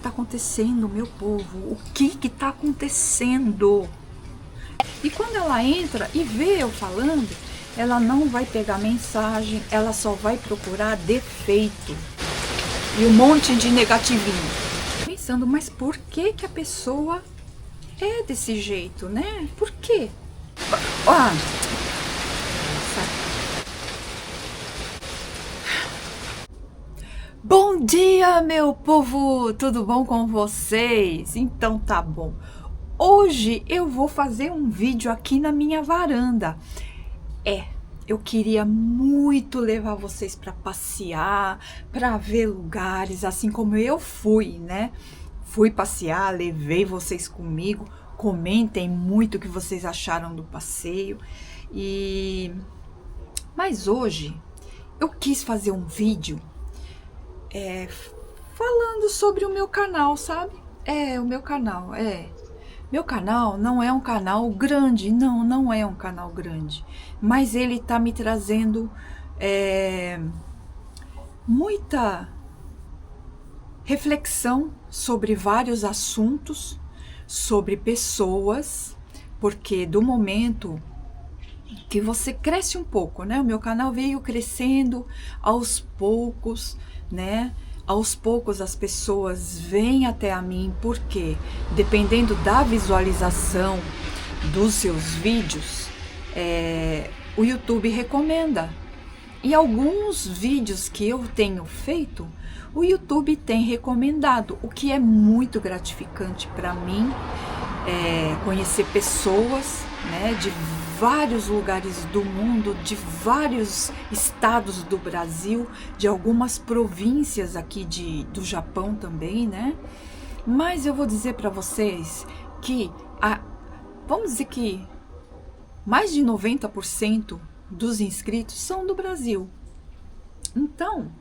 tá acontecendo, meu povo? O que tá acontecendo? E quando ela entra e vê eu falando, ela não vai pegar mensagem, ela só vai procurar defeito e um monte de negativinho. Pensando, mas por que que a pessoa é desse jeito, né? Por quê? Ah, bom dia, meu povo! Tudo bom com vocês? Então tá bom. Hoje eu vou fazer um vídeo aqui na minha varanda. Eu queria muito levar vocês para passear, para ver lugares, assim como eu fui, né? Fui passear, levei vocês comigo. Comentem muito o que vocês acharam do passeio. Mas hoje eu quis fazer um vídeo falando sobre o meu canal, sabe? O meu canal, Meu canal não é um canal grande, não é um canal grande, mas ele tá me trazendo muita reflexão sobre vários assuntos, sobre pessoas, porque do momento que você cresce um pouco, né? O meu canal veio crescendo aos poucos, né? Aos poucos as pessoas vêm até a mim, porque dependendo da visualização dos seus vídeos, o YouTube recomenda. E alguns vídeos que eu tenho feito, o YouTube tem recomendado, o que é muito gratificante para mim, conhecer pessoas, né, de vários lugares do mundo, de vários estados do Brasil, de algumas províncias aqui do Japão também, né? Mas eu vou dizer para vocês que, vamos dizer que mais de 90% dos inscritos são do Brasil. Então,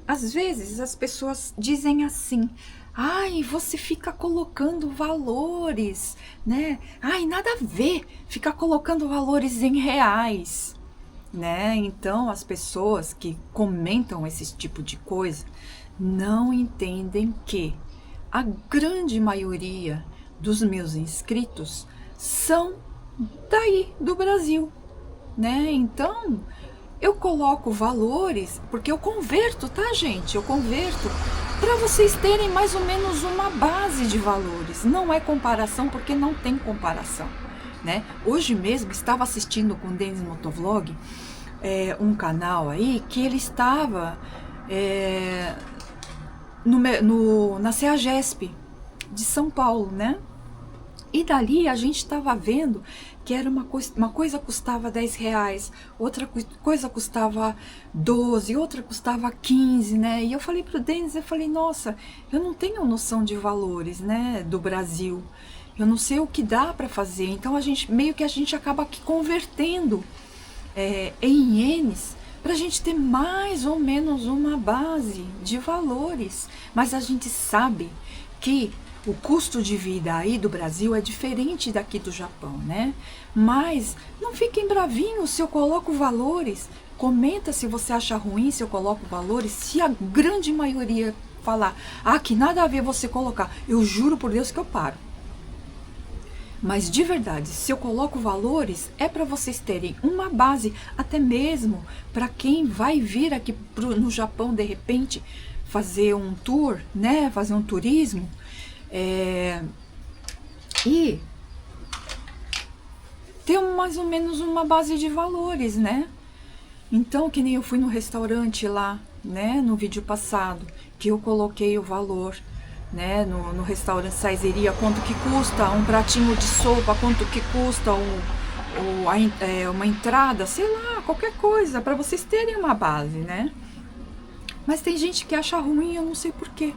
às vezes as pessoas dizem assim: ai, você fica colocando valores, né? Ai, nada a ver ficar colocando valores em reais, né? Então, as pessoas que comentam esse tipo de coisa não entendem que a grande maioria dos meus inscritos são daí, do Brasil, né? Então, eu coloco valores, porque eu converto, tá, gente? Eu converto para vocês terem mais ou menos uma base de valores. Não é comparação, porque não tem comparação, né? Hoje mesmo estava assistindo com o Denis Motovlog, um canal aí que ele estava na CEAGESP de São Paulo, né? E dali a gente estava vendo que era uma coisa custava 10 reais, outra coisa custava 12, outra custava 15, né? E eu falei pro Denis, eu falei, nossa, eu não tenho noção de valores, né, do Brasil. Eu não sei o que dá para fazer. Então a gente acaba aqui convertendo em ienes para a gente ter mais ou menos uma base de valores. Mas a gente sabe que o custo de vida aí do Brasil é diferente daqui do Japão, né? Mas não fiquem bravinhos se eu coloco valores. Comenta se você acha ruim se eu coloco valores. Se a grande maioria falar, que nada a ver você colocar, eu juro por Deus que eu paro. Mas de verdade, se eu coloco valores, é para vocês terem uma base, até mesmo para quem vai vir aqui no Japão de repente fazer um tour, né? Fazer um turismo. E ter mais ou menos uma base de valores, né? Então, que nem eu fui no restaurante lá, né, no vídeo passado, que eu coloquei o valor, né, no restaurante Saizeria, quanto que custa um pratinho de sopa, quanto que custa uma entrada, sei lá, qualquer coisa, para vocês terem uma base, né? Mas tem gente que acha ruim, eu não sei porquê.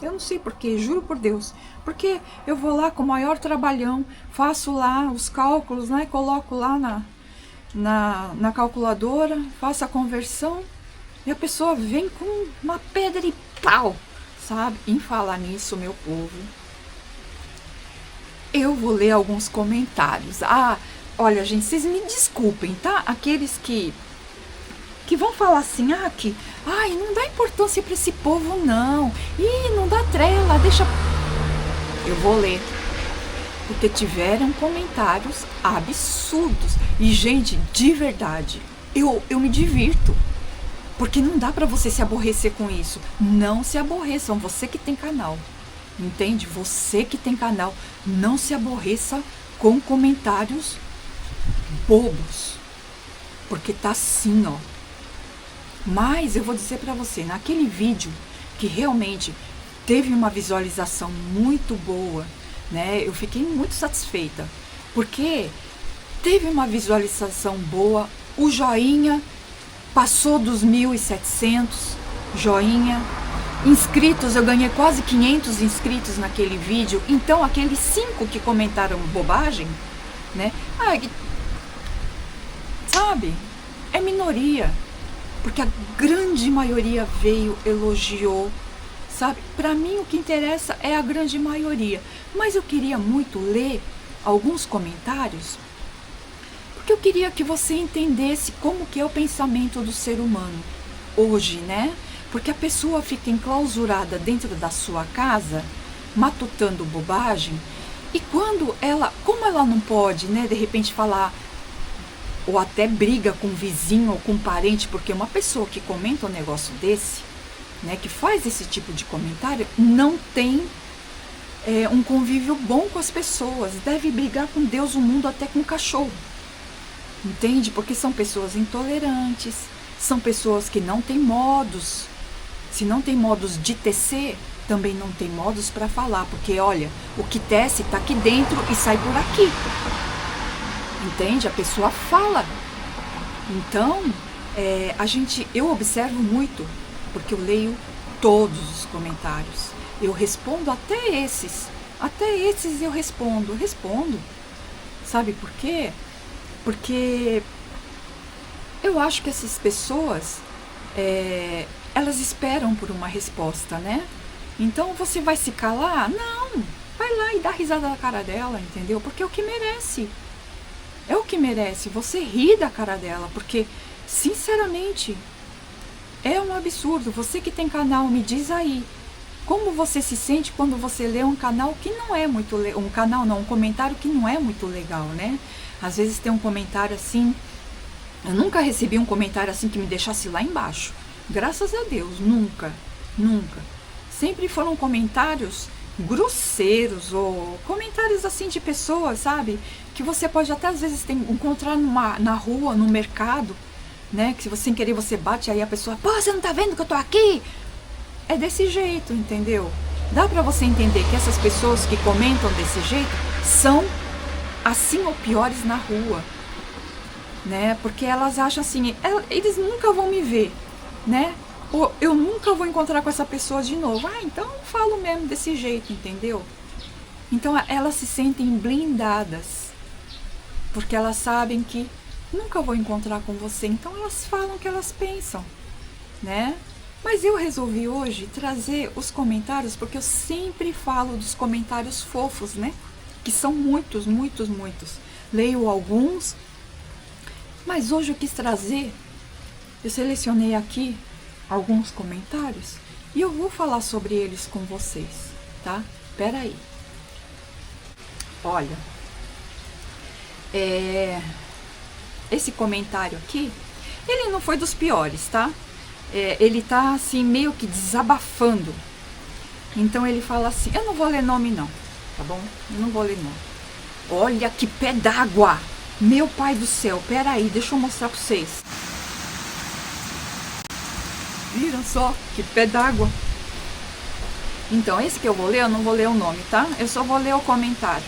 Eu não sei porquê, juro por Deus. Porque eu vou lá com o maior trabalhão, faço lá os cálculos, né? Coloco lá na calculadora, faço a conversão e a pessoa vem com uma pedra e pau, sabe? Em falar nisso, meu povo, eu vou ler alguns comentários. Olha, gente, vocês me desculpem, tá? Aqueles que que vão falar assim, ai, não dá importância para esse povo não, não dá trela, deixa... Eu vou ler, porque tiveram comentários absurdos, e gente, de verdade, eu me divirto, porque não dá para você se aborrecer com isso, não se aborreçam, você que tem canal, entende? Você que tem canal, não se aborreça com comentários bobos, porque tá assim, ó. Mas eu vou dizer pra você, naquele vídeo que realmente teve uma visualização muito boa, né? Eu fiquei muito satisfeita, porque teve uma visualização boa, o joinha passou dos 1.700 joinha, inscritos, eu ganhei quase 500 inscritos naquele vídeo, então aqueles 5 que comentaram bobagem, né? Sabe? É minoria, porque a grande maioria veio, elogiou, sabe? Para mim o que interessa é a grande maioria, mas eu queria muito ler alguns comentários, porque eu queria que você entendesse como que é o pensamento do ser humano hoje, né? Porque a pessoa fica enclausurada dentro da sua casa, matutando bobagem, e quando como ela não pode, né, de repente falar, ou até briga com o vizinho ou com o parente, porque uma pessoa que comenta um negócio desse, né, que faz esse tipo de comentário, não tem um convívio bom com as pessoas, deve brigar com Deus, o mundo, até com o cachorro, entende? Porque são pessoas intolerantes, são pessoas que não têm modos, se não tem modos de tecer, também não tem modos para falar, porque olha, o que tece está aqui dentro e sai por aqui. Entende? A pessoa fala. Então, eu observo muito, porque eu leio todos os comentários. Eu respondo até esses eu respondo. Sabe por quê? Porque eu acho que essas pessoas, elas esperam por uma resposta, né? Então você vai se calar? Não, vai lá e dá risada na cara dela, entendeu? Porque é o que merece. É o que merece, você ri da cara dela, porque, sinceramente, é um absurdo. Você que tem canal, me diz aí, como você se sente quando você lê um canal que não é muito legal, um comentário que não é muito legal, né? Às vezes tem um comentário assim, eu nunca recebi um comentário assim que me deixasse lá embaixo, graças a Deus, nunca. Sempre foram comentários grosseiros, ou comentários assim de pessoas, sabe, que você pode até às vezes encontrar na rua, no mercado, né, que se você sem querer você bate, aí a pessoa, pô, você não tá vendo que eu tô aqui? É desse jeito, entendeu? Dá pra você entender que essas pessoas que comentam desse jeito são assim ou piores na rua, né, porque elas acham assim, eles nunca vão me ver, né, ou eu nunca vou encontrar com essa pessoa de novo. Então eu falo mesmo desse jeito, entendeu? Então elas se sentem blindadas, porque elas sabem que nunca vou encontrar com você. Então elas falam o que elas pensam, né? Mas eu resolvi hoje trazer os comentários, porque eu sempre falo dos comentários fofos, né? Que são muitos. Leio alguns, mas hoje eu quis trazer, eu selecionei aqui alguns comentários e eu vou falar sobre eles com vocês, tá? Pera aí. Olha, esse comentário aqui, ele não foi dos piores, tá? Ele tá assim meio que desabafando. Então ele fala assim, eu não vou ler nome não, tá bom? Eu não vou ler nome. Olha que pé d'água! Meu pai do céu, pera aí, deixa eu mostrar pra vocês. Viram só? Que pé d'água. Então, esse que eu vou ler, eu não vou ler o nome, tá? Eu só vou ler o comentário.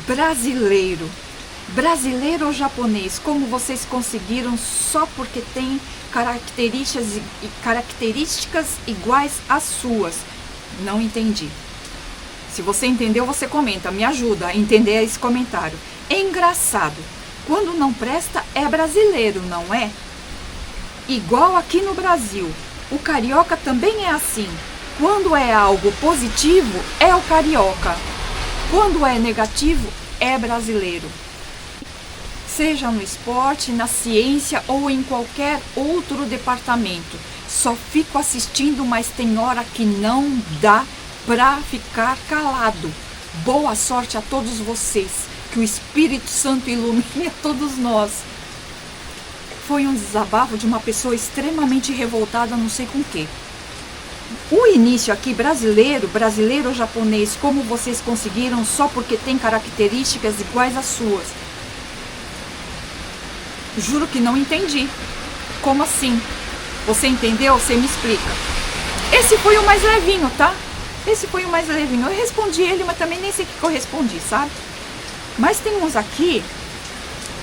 Brasileiro. Brasileiro ou japonês? Como vocês conseguiram só porque tem características iguais às suas? Não entendi. Se você entendeu, você comenta. Me ajuda a entender esse comentário. É engraçado. Quando não presta, é brasileiro, não é? Igual aqui no Brasil, o carioca também é assim. Quando é algo positivo, é o carioca. Quando é negativo, é brasileiro. seja no esporte, na ciência ou em qualquer outro departamento. Só fico assistindo, mas tem hora que não dá pra ficar calado. Boa sorte a todos vocês, que o Espírito Santo ilumine a todos nós. Foi um desabafo de uma pessoa extremamente revoltada, não sei com o quê. O início aqui, brasileiro ou japonês, como vocês conseguiram só porque tem características iguais às suas? Juro que não entendi. Como assim? Você entendeu? Você me explica. Esse foi o mais levinho, tá? Esse foi o mais levinho. Eu respondi ele, mas também nem sei o que eu respondi, sabe? Mas tem uns aqui.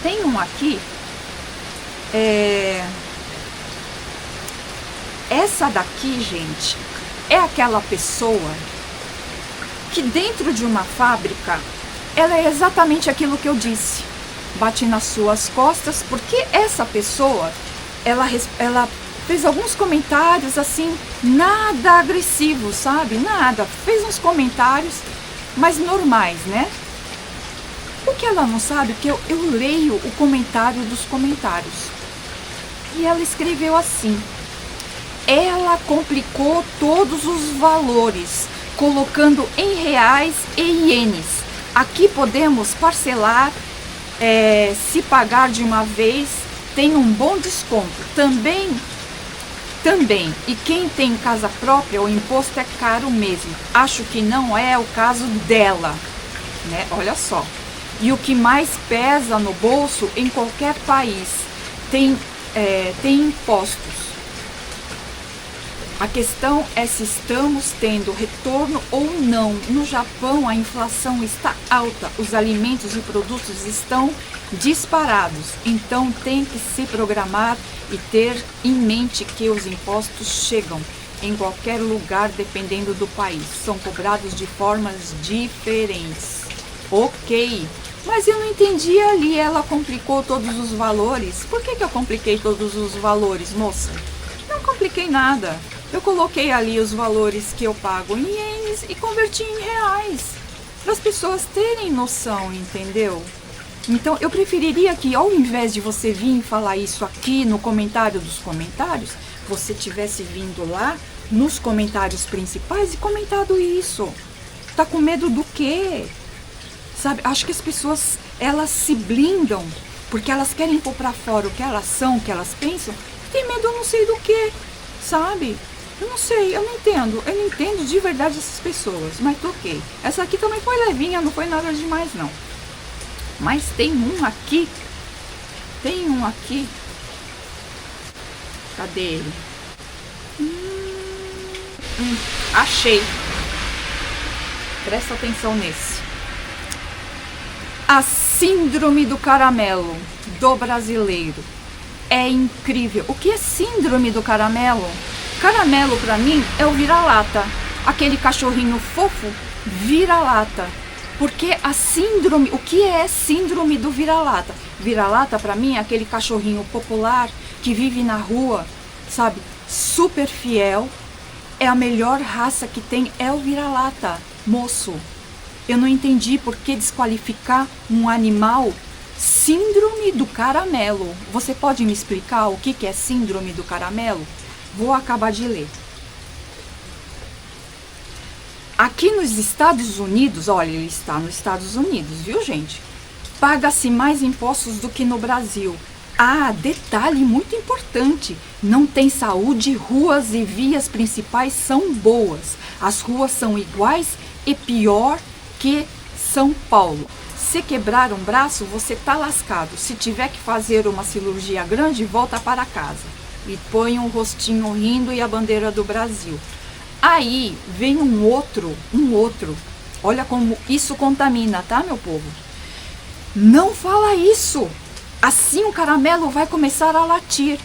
Tem um aqui. Essa daqui, gente, é aquela pessoa que dentro de uma fábrica, ela é exatamente aquilo que eu disse. Bate nas suas costas, porque essa pessoa, ela fez alguns comentários assim, nada agressivos, sabe? Nada. Fez uns comentários, mas normais, né? O que ela não sabe é que eu leio o comentário dos comentários. E ela escreveu assim: ela complicou todos os valores, colocando em reais e ienes. Aqui podemos parcelar, se pagar de uma vez, tem um bom desconto. Também, e quem tem casa própria, o imposto é caro mesmo. Acho que não é o caso dela, né? Olha só. E o que mais pesa no bolso em qualquer país tem impostos. A questão é se estamos tendo retorno ou não. No Japão, a inflação está alta, os alimentos e produtos estão disparados. Então, tem que se programar e ter em mente que os impostos chegam em qualquer lugar, dependendo do país. São cobrados de formas diferentes. Ok, mas eu não entendi ali. Ela complicou todos os valores. Por que eu compliquei todos os valores, moça? Não compliquei nada. Eu coloquei ali os valores que eu pago em ienes e converti em reais, para as pessoas terem noção, entendeu? Então eu preferiria que, ao invés de você vir falar isso aqui no comentário dos comentários, você tivesse vindo lá nos comentários principais e comentado isso. Tá com medo do quê? Sabe, acho que as pessoas, elas se blindam porque elas querem pôr pra fora o que elas são, o que elas pensam. Tem medo eu não sei do que, sabe? Eu não sei, eu não entendo de verdade essas pessoas, mas ok. Essa aqui também foi levinha, não foi nada demais não. Mas tem um aqui, cadê ele? Achei. Presta atenção nesse. A síndrome do caramelo do brasileiro é incrível. O que é síndrome do caramelo? Caramelo pra mim é o vira-lata, aquele cachorrinho fofo vira-lata. Porque a síndrome, o que é síndrome do vira-lata? Vira-lata pra mim é aquele cachorrinho popular que vive na rua, sabe? Super fiel. É a melhor raça que tem, é o vira-lata, moço. Eu não entendi por que desqualificar um animal. Síndrome do caramelo. Você pode me explicar o que é síndrome do caramelo? Vou acabar de ler. Aqui nos Estados Unidos, olha, ele está nos Estados Unidos, viu, gente? Paga-se mais impostos do que no Brasil. Ah, detalhe muito importante, não tem saúde, ruas e vias principais são boas. As ruas são iguais e pior que São Paulo. Se quebrar um braço, você tá lascado. Se tiver que fazer uma cirurgia grande, volta para casa. E põe um rostinho rindo e a bandeira do Brasil. Aí vem um outro. Olha como isso contamina, tá, meu povo? Não fala isso. Assim o caramelo vai começar a latir.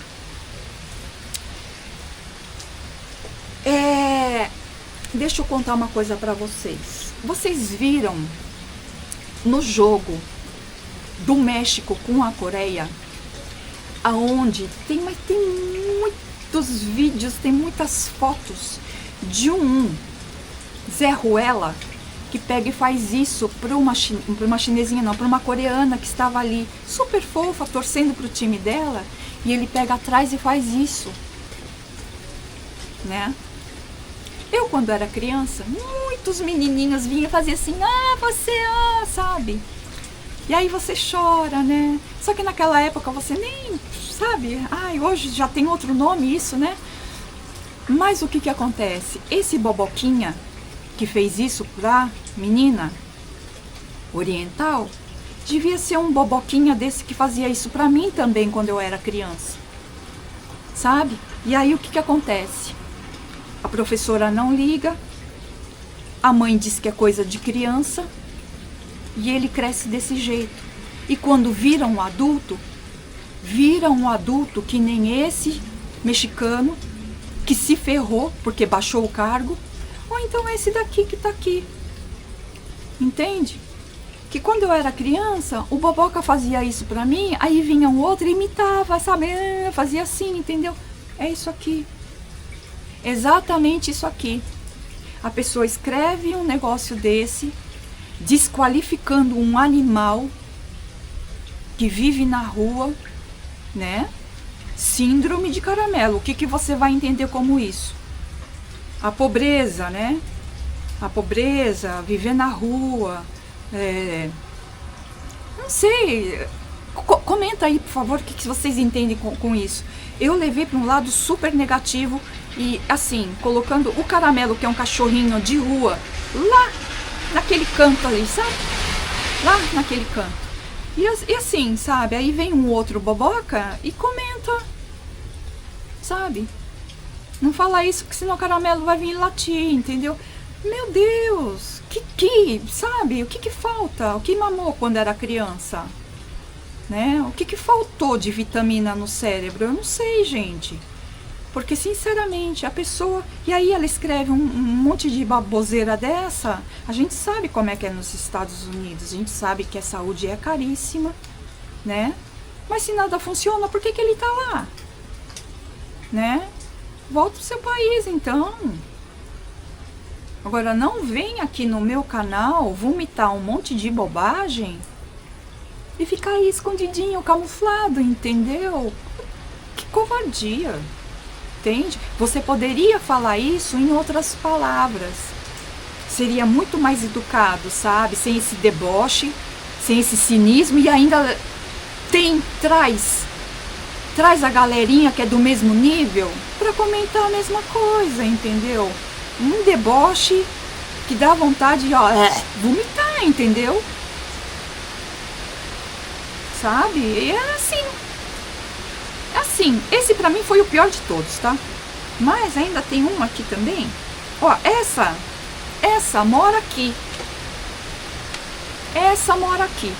Deixa eu contar uma coisa pra vocês. Vocês viram no jogo do México com a Coreia, aonde tem muitos vídeos, tem muitas fotos de um Zé Ruela que pega e faz isso para uma chinesinha, não, para uma coreana que estava ali, super fofa, torcendo pro time dela, e ele pega atrás e faz isso, né? Eu, quando era criança, muitos menininhos vinham fazer assim, você, sabe? E aí você chora, né? Só que naquela época você nem, sabe? Hoje já tem outro nome isso, né? Mas o que acontece? Esse boboquinha que fez isso pra menina oriental, devia ser um boboquinha desse que fazia isso pra mim também quando eu era criança, sabe? E aí o que acontece? A professora não liga, a mãe diz que é coisa de criança, e ele cresce desse jeito. E quando vira um adulto que nem esse mexicano, que se ferrou porque baixou o cargo, ou então esse daqui que tá aqui. Entende? Que quando eu era criança, o boboca fazia isso pra mim, aí vinha um outro e imitava, sabe? Fazia assim, entendeu? É isso aqui. Exatamente isso aqui. A pessoa escreve um negócio desse, desqualificando um animal que vive na rua, né? Síndrome de caramelo. O que você vai entender como isso? A pobreza, né? A pobreza, viver na rua, não sei, comenta aí, por favor, o que vocês entendem com isso. Eu levei para um lado super negativo e, assim, colocando o caramelo, que é um cachorrinho de rua, lá naquele canto ali, sabe? Lá naquele canto. E assim, sabe? Aí vem um outro boboca e comenta, sabe? Não fala isso, porque senão o caramelo vai vir latir, entendeu? Meu Deus, sabe? O que falta? O que mamou quando era criança? Né? O que faltou de vitamina no cérebro? Eu não sei, gente. Porque, sinceramente, a pessoa... E aí ela escreve um monte de baboseira dessa. A gente sabe como é que é nos Estados Unidos. A gente sabe que a saúde é caríssima, né? Mas se nada funciona, por que ele tá lá? Né? Volta pro seu país, então. Agora, não vem aqui no meu canal vomitar um monte de bobagem e ficar aí escondidinho, camuflado, entendeu? Que covardia, entende? Você poderia falar isso em outras palavras. Seria muito mais educado, sabe? Sem esse deboche, sem esse cinismo, e ainda traz a galerinha que é do mesmo nível para comentar a mesma coisa, entendeu? Um deboche que dá vontade de vomitar, entendeu? Sabe? E é assim, esse pra mim foi o pior de todos, tá? Mas ainda tem uma aqui também. Ó, essa mora aqui. Essa mora aqui.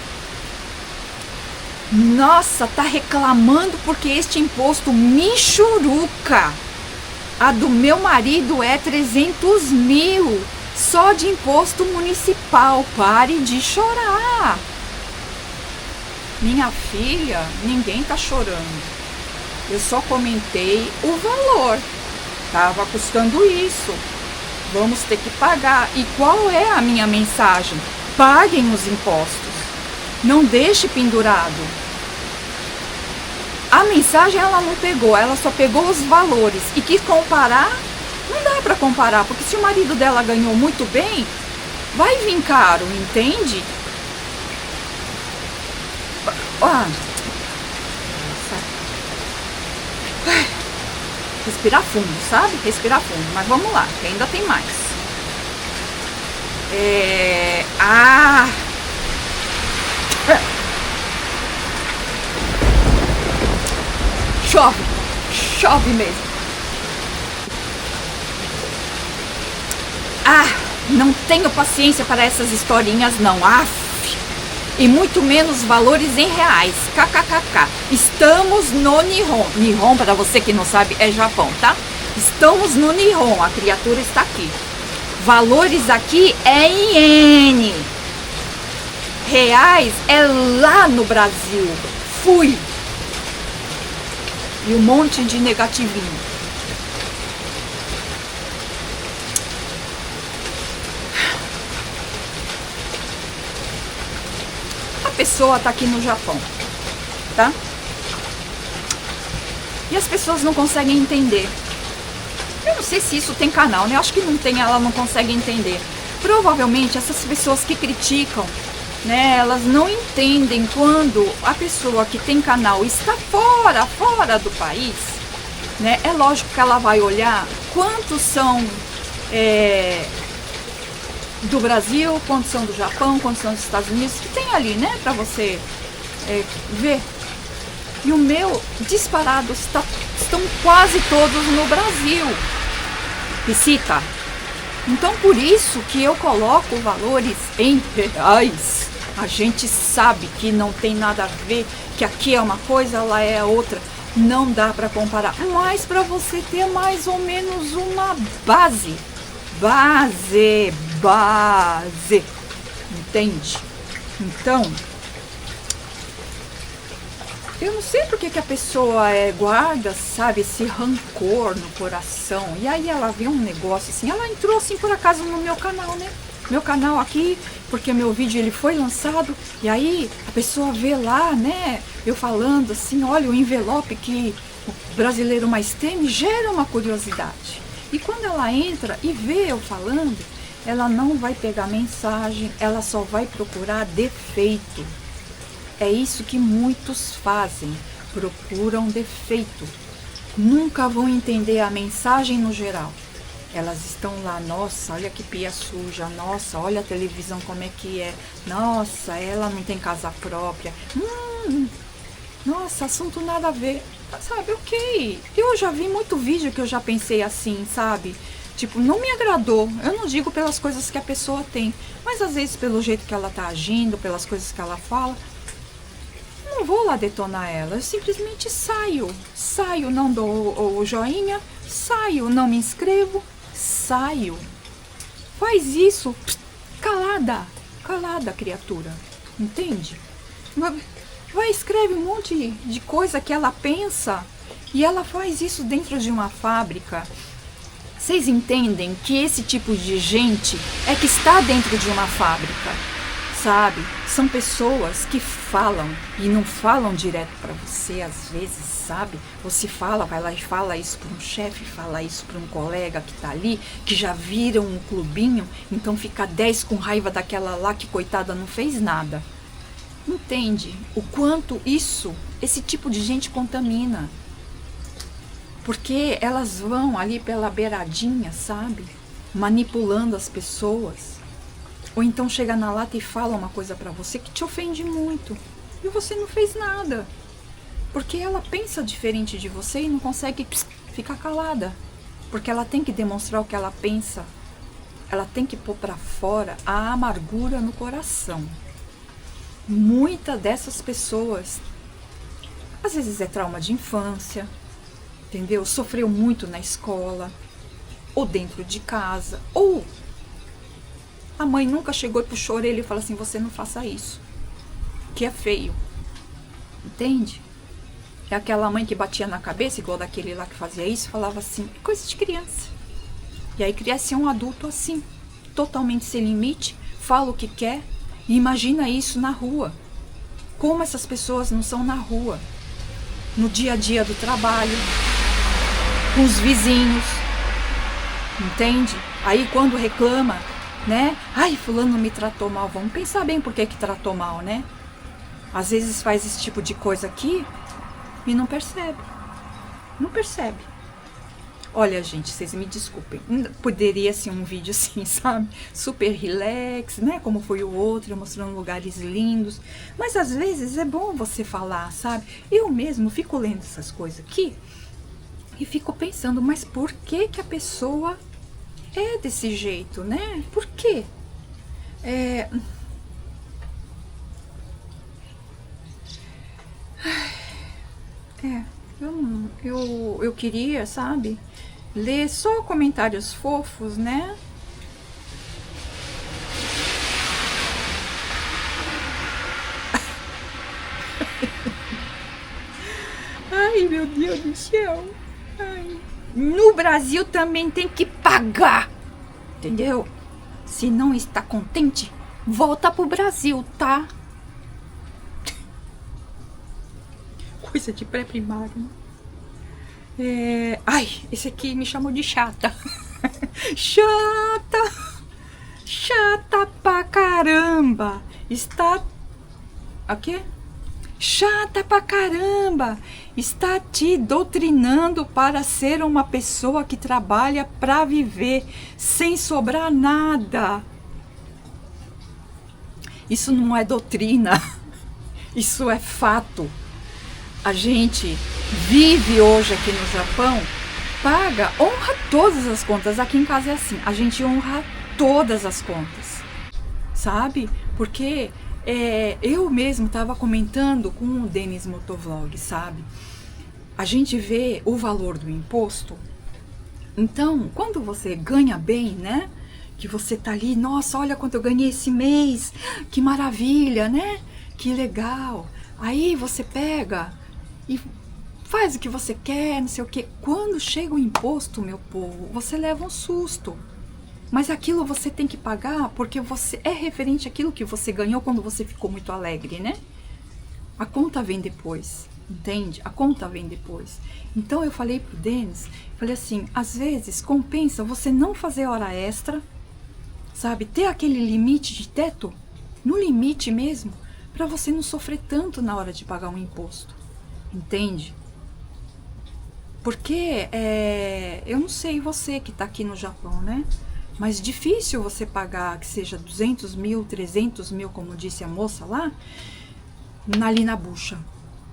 Nossa, tá reclamando porque este imposto michuruca. A do meu marido é 300 mil. Só de imposto municipal. Pare de chorar. Minha filha, ninguém tá chorando. Eu só comentei o valor. Tava custando isso. Vamos ter que pagar. E qual é a minha mensagem? Paguem os impostos. Não deixe pendurado. A mensagem ela não pegou, ela só pegou os valores. E quis comparar, não dá pra comparar, porque se o marido dela ganhou muito bem, vai vir caro, entende? Respirar fundo, sabe? Respirar fundo, mas vamos lá, que ainda tem mais. Chove mesmo. Não tenho paciência para essas historinhas não. E muito menos valores em reais. KKKK. Estamos no Nihon. Nihon, para você que não sabe, é Japão, tá? Estamos no Nihon. A criatura está aqui. Valores aqui é em iene. Reais é lá no Brasil. Fui. E um monte de negativinho. pessoa tá aqui no Japão, tá? E as pessoas não conseguem entender. Eu não sei se isso tem canal, né? Eu acho que não tem, ela não consegue entender. Provavelmente essas pessoas que criticam, né, elas não entendem quando a pessoa que tem canal está fora do país, né? É lógico que ela vai olhar quantos são do Brasil, quantos são do Japão, quantos são dos Estados Unidos, que tem ali, né, pra você ver. E o meu disparado estão quase todos no Brasil. Piscita. Então por isso que eu coloco valores em reais. A gente sabe que não tem nada a ver, que aqui é uma coisa, lá é outra. Não dá para comparar, mas para você ter mais ou menos uma base. Entende? Então, eu não sei porque que a pessoa guarda, sabe, esse rancor no coração. E aí ela vê um negócio assim, ela entrou assim por acaso no meu canal, né? Meu canal aqui, porque meu vídeo ele foi lançado, e aí a pessoa vê lá, né, eu falando assim, olha o envelope que o brasileiro mais teme, gera uma curiosidade. E quando ela entra e vê eu falando, ela não vai pegar mensagem, ela só vai procurar defeito. É isso que muitos fazem, procuram defeito. Nunca vão entender a mensagem no geral. Elas estão lá, nossa, olha que pia suja, nossa, olha a televisão como é que é, nossa, ela não tem casa própria, nossa, assunto nada a ver, sabe, ok. Eu já vi muito vídeo que eu já pensei assim, sabe, tipo, não me agradou, eu não digo pelas coisas que a pessoa tem, mas às vezes pelo jeito que ela tá agindo, pelas coisas que ela fala, não vou lá detonar ela, eu simplesmente saio, não dou o joinha, saio, não me inscrevo, saio. Faz isso calada, criatura, entende? Vai, escreve um monte de coisa que ela pensa e ela faz isso dentro de uma fábrica. Vocês entendem que esse tipo de gente é que está dentro de uma fábrica, sabe? São pessoas que falam e não falam direto para você às vezes, sabe? Você fala, vai lá e fala isso para um chefe, fala isso para um colega que tá ali, que já viram um clubinho, então fica 10 com raiva daquela lá que coitada não fez nada. Entende o quanto esse tipo de gente contamina? Porque elas vão ali pela beiradinha, sabe? Manipulando as pessoas. Ou então chega na lata e fala uma coisa pra você que te ofende muito. E você não fez nada. Porque ela pensa diferente de você e não consegue ficar calada. Porque ela tem que demonstrar o que ela pensa. Ela tem que pôr pra fora a amargura no coração. Muitas dessas pessoas, às vezes é trauma de infância, entendeu? Sofreu muito na escola, ou dentro de casa, ou a mãe nunca chegou e puxou a orelha e falou assim, você não faça isso, que é feio, entende? É aquela mãe que batia na cabeça, igual daquele lá que fazia isso, falava assim, é coisa de criança. E aí cria-se um adulto assim, totalmente sem limite, fala o que quer, e imagina isso na rua. Como essas pessoas não são na rua, no dia a dia do trabalho, com os vizinhos, entende? Aí quando reclama, né? Ai, fulano me tratou mal. Vamos pensar bem por que tratou mal, né? Às vezes faz esse tipo de coisa aqui e não percebe. Não percebe. Olha, gente, vocês me desculpem. Poderia ser um vídeo assim, sabe? Super relax, né? Como foi o outro, mostrando lugares lindos. Mas às vezes é bom você falar, sabe? Eu mesmo fico lendo essas coisas aqui e fico pensando, mas por que que a pessoa é desse jeito, né? Por quê? Eu queria, sabe? Ler só comentários fofos, né? Ai, meu Deus do céu. Ai. No Brasil também tem que pagar, entendeu? Se não está contente, volta pro Brasil, tá? coisa de pré-primário, né? Ai, esse aqui me chamou de chata. Chata! Chata pra caramba! Está... O quê? Chata pra caramba! Está te doutrinando para ser uma pessoa que trabalha para viver sem sobrar nada. Isso não é doutrina, isso é fato. A gente vive hoje aqui no Japão, paga, honra todas as contas. Aqui em casa é assim, a gente honra todas as contas, sabe? Porque eu mesmo estava comentando com o Denis Motovlog, sabe? A gente vê o valor do imposto. Então, quando você ganha bem, né? Que você tá ali, nossa, olha quanto eu ganhei esse mês, que maravilha, né? Que legal. Aí você pega e faz o que você quer, não sei o que. Quando chega o imposto, meu povo, você leva um susto. Mas aquilo você tem que pagar porque você é referente àquilo que você ganhou quando você ficou muito alegre, né? A conta vem depois, entende? A conta vem depois. Então eu falei pro Denis, falei assim, às vezes compensa você não fazer hora extra, sabe? Ter aquele limite de teto, no limite mesmo, para você não sofrer tanto na hora de pagar um imposto. Entende? Porque, eu não sei você que tá aqui no Japão, né? Mas difícil você pagar que seja 200 mil, 300 mil, como disse a moça lá, ali na bucha,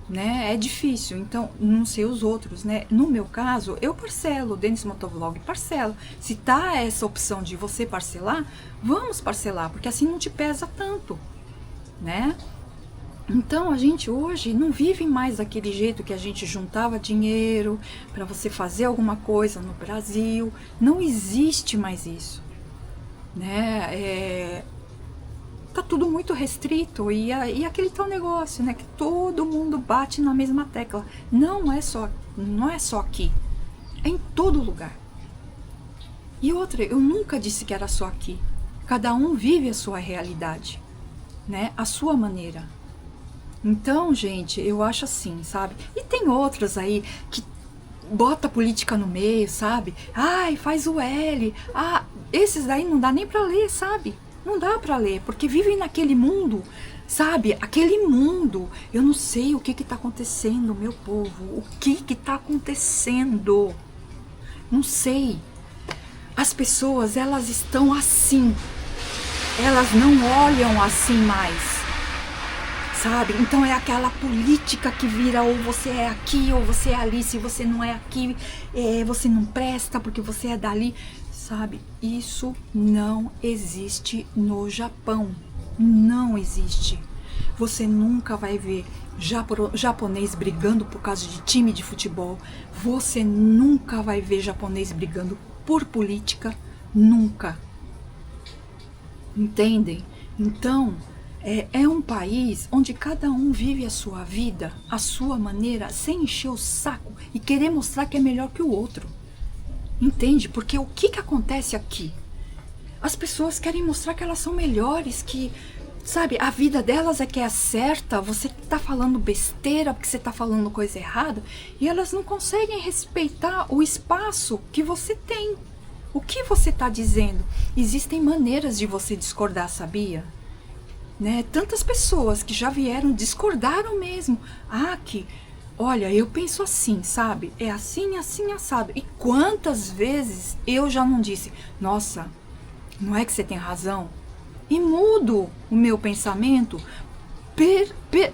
né? É difícil, então, não sei os outros, né? No meu caso, eu parcelo, o Denis Motovlog parcela. Se tá essa opção de você parcelar, vamos parcelar, porque assim não te pesa tanto, né? Então a gente hoje não vive mais daquele jeito que a gente juntava dinheiro para você fazer alguma coisa no Brasil. Não existe mais isso, né? Tá tudo muito restrito e aquele tal negócio, né? Que todo mundo bate na mesma tecla. Não é só aqui, é em todo lugar. E outra, eu nunca disse que era só aqui. Cada um vive a sua realidade, né? A sua maneira. Então, gente, eu acho assim, sabe? E tem outros aí que bota política no meio, sabe? Ai, faz o L. Ah, esses daí não dá nem pra ler, sabe? Não dá pra ler, porque vivem naquele mundo, sabe? Aquele mundo. Eu não sei o que tá acontecendo, meu povo. O que tá acontecendo? Não sei. As pessoas, elas estão assim. Elas não olham assim mais. Sabe? Então é aquela política que vira ou você é aqui ou você é ali. Se você não é aqui, você não presta porque você é dali. Sabe? Isso não existe no Japão. Não existe. Você nunca vai ver japonês brigando por causa de time de futebol. Você nunca vai ver japonês brigando por política. Nunca. Entendem? Então... É um país onde cada um vive a sua vida, a sua maneira, sem encher o saco e querer mostrar que é melhor que o outro. Entende? Porque o que acontece aqui? As pessoas querem mostrar que elas são melhores, que, sabe, a vida delas é que é certa, você tá falando besteira porque você tá falando coisa errada, e elas não conseguem respeitar o espaço que você tem. O que você tá dizendo? Existem maneiras de você discordar, sabia? Né? Tantas pessoas que já vieram, discordaram mesmo. Ah, que, olha, eu penso assim, sabe? É assim, assim, assado. E quantas vezes eu já não disse, nossa, não é que você tem razão? E mudo o meu pensamento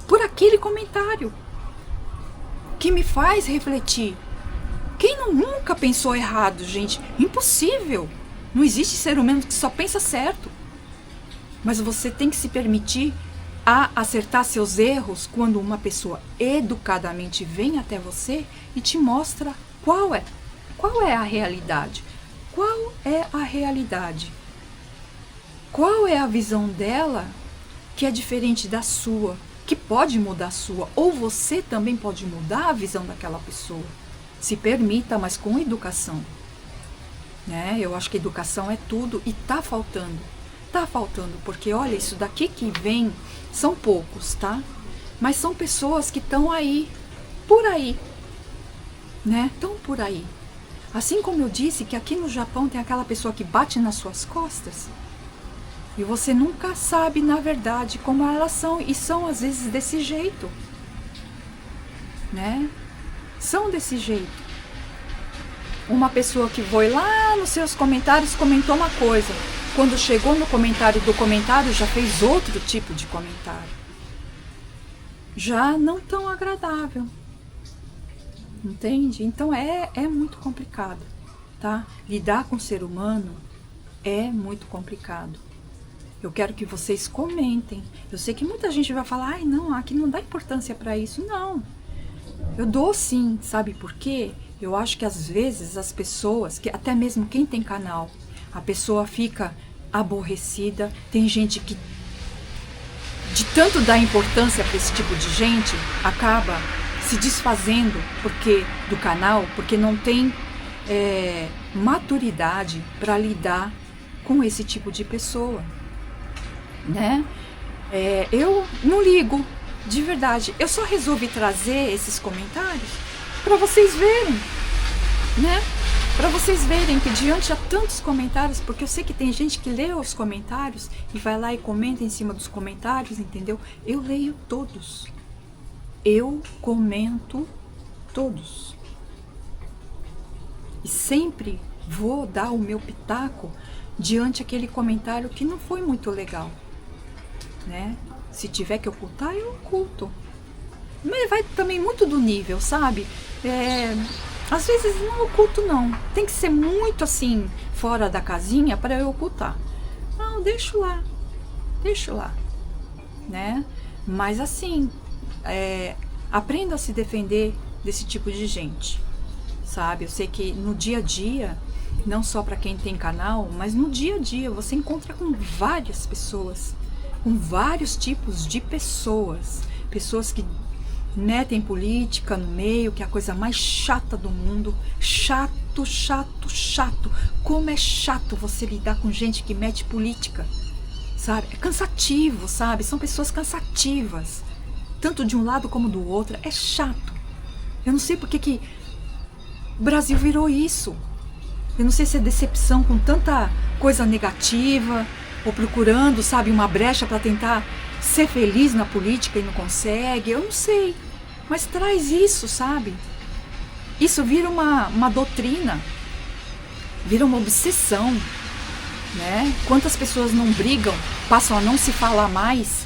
por aquele comentário que me faz refletir. Quem nunca pensou errado, gente? Impossível. Não existe ser humano que só pensa certo. Mas você tem que se permitir a acertar seus erros quando uma pessoa educadamente vem até você e te mostra qual é a realidade. Qual é a realidade? Qual é a visão dela que é diferente da sua, que pode mudar a sua, ou você também pode mudar a visão daquela pessoa. Se permita, mas com educação. Né? Eu acho que educação é tudo e tá faltando. Tá faltando, porque olha, isso daqui que vem são poucos, tá? Mas são pessoas que estão aí, por aí, né? Tão por aí. Assim como eu disse que aqui no Japão tem aquela pessoa que bate nas suas costas e você nunca sabe, na verdade, como elas são, e são às vezes desse jeito, né? São desse jeito. Uma pessoa que foi lá nos seus comentários, comentou uma coisa, quando chegou no comentário do comentário já fez outro tipo de comentário, já não tão agradável, entende? Então é muito complicado, tá? Lidar com o ser humano é muito complicado. Eu quero que vocês comentem. Eu sei que muita gente vai falar, ai não, aqui não dá importância para isso. Não, eu dou sim, sabe por quê? Eu acho que às vezes as pessoas, que até mesmo quem tem canal, a pessoa fica aborrecida. Tem gente que, de tanto dar importância para esse tipo de gente, acaba se desfazendo do canal, porque não tem maturidade para lidar com esse tipo de pessoa, né? Eu não ligo, de verdade. Eu só resolvi trazer esses comentários para vocês verem, né? Para vocês verem que diante a tantos comentários, porque eu sei que tem gente que lê os comentários e vai lá e comenta em cima dos comentários, entendeu? Eu leio todos. Eu comento todos. E sempre vou dar o meu pitaco diante aquele comentário que não foi muito legal, né? Se tiver que ocultar, eu oculto. Mas vai também muito do nível, sabe? Às vezes não oculto não. Tem que ser muito assim, fora da casinha para eu ocultar. Não, deixo lá, né? Mas assim, aprenda a se defender desse tipo de gente, sabe? Eu sei que no dia a dia, não só para quem tem canal, mas no dia a dia você encontra com várias pessoas, com vários tipos de pessoas que metem política no meio, que é a coisa mais chata do mundo. Chato, chato, chato. Como é chato você lidar com gente que mete política, sabe? É cansativo, sabe? São pessoas cansativas, tanto de um lado como do outro. É chato. Eu não sei por que o Brasil virou isso. Eu não sei se é decepção com tanta coisa negativa, ou procurando, sabe, uma brecha para tentar ser feliz na política e não consegue. Eu não sei, mas traz isso, sabe? Isso vira uma doutrina, vira uma obsessão, né? Quantas pessoas não brigam, passam a não se falar mais,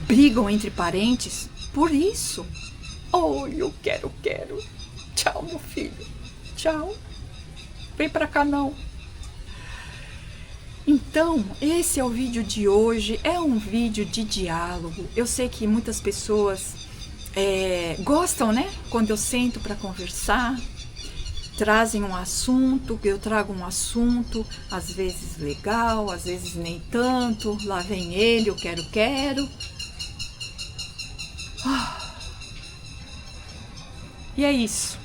brigam entre parentes por isso. Oh, eu quero. Tchau, meu filho. Tchau. Vem pra cá não. Então, esse é o vídeo de hoje. É um vídeo de diálogo. Eu sei que muitas pessoas gostam, né? Quando eu sento para conversar, trazem um assunto, eu trago um assunto, às vezes legal, às vezes nem tanto. Lá vem ele, eu quero. E é isso.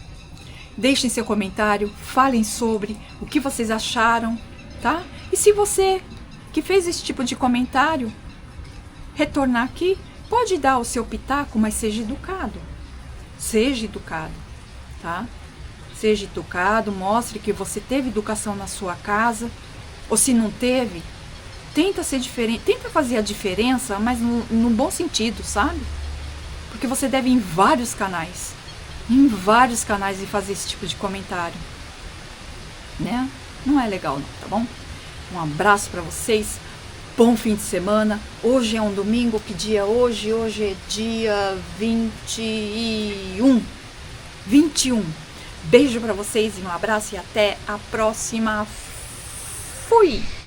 Deixem seu comentário, falem sobre o que vocês acharam, tá? E se você que fez esse tipo de comentário retornar aqui, pode dar o seu pitaco, mas seja educado. Seja educado, tá? Seja educado, mostre que você teve educação na sua casa, ou se não teve, tenta ser diferente, tenta fazer a diferença, mas no bom sentido, sabe? Porque você deve ir em vários canais e fazer esse tipo de comentário, né? Não é legal não, tá bom? Um abraço pra vocês, bom fim de semana. Hoje é um domingo, que dia é hoje? Hoje é dia 21. Beijo pra vocês e um abraço e até a próxima. Fui!